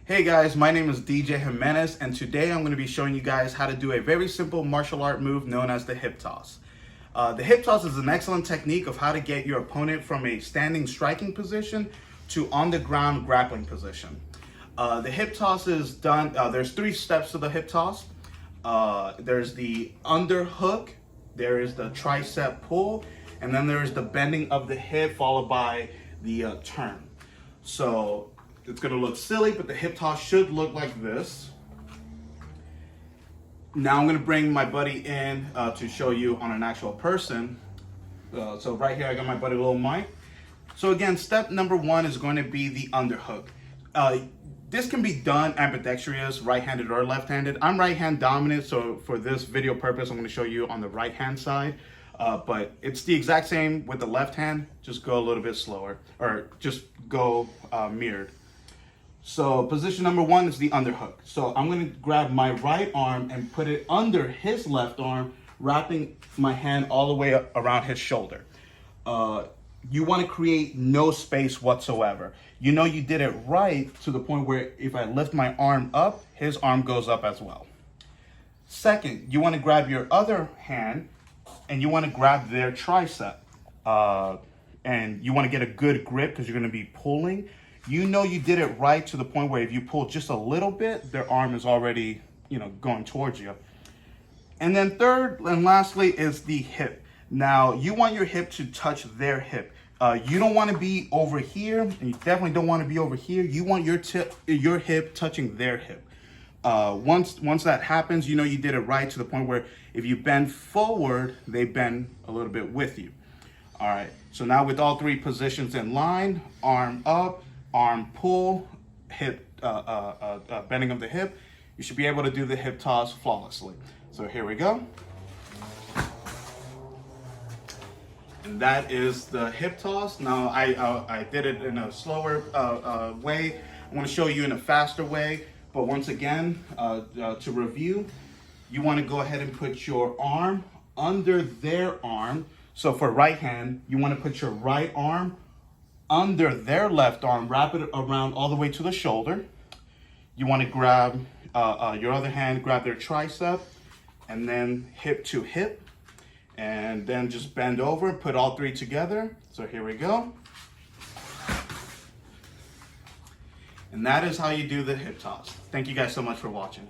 Hey guys, my name is DJ Jimenez, and today I'm going to be showing you guys how to do a very simple martial art move known as the hip toss. The hip toss is an excellent technique of how to get your opponent from a standing striking position to on the ground grappling position. The hip toss is done, there's 3 steps to the hip toss. There's the underhook, there is the tricep pull, and then there is the bending of the hip followed by the turn. So it's gonna look silly, but the hip toss should look like this. Now I'm gonna bring my buddy in to show you on an actual person. So right here I got my buddy Little Mike. So again, step number 1 is going to be the underhook. This can be done ambidextrous, right-handed or left-handed. I'm right-hand dominant, so for this video purpose, I'm gonna show you on the right-hand side. But it's the exact same with the left hand, just go a little bit slower, or just go mirrored. So position number 1 is the underhook. So I'm gonna grab my right arm and put it under his left arm, wrapping my hand all the way around his shoulder. You wanna create no space whatsoever. You know you did it right to the point where if I lift my arm up, his arm goes up as well. Second, you wanna grab your other hand and you wanna grab their tricep. And you wanna get a good grip because you're gonna be pulling. You know you did it right to the point where if you pull just a little bit, their arm is already, going towards you. And then third and lastly is the hip. Now, you want your hip to touch their hip. You don't want to be over here, and you definitely don't want to be over here. You want your hip touching their hip. Once that happens, you know you did it right to the point where if you bend forward, they bend a little bit with you. All right, so now with all 3 positions in line, arm up, arm pull, hip, bending of the hip, you should be able to do the hip toss flawlessly. So here we go. And that is the hip toss. Now I did it in a slower way. I'm going to show you in a faster way. But once again, to review, you want to go ahead and put your arm under their arm. So for right hand, you want to put your right arm under their left arm, wrap it around all the way to the shoulder. You want to grab your other hand, grab their tricep, and then hip to hip. And then just bend over, put all 3 together. So here we go. And that is how you do the hip toss. Thank you guys so much for watching.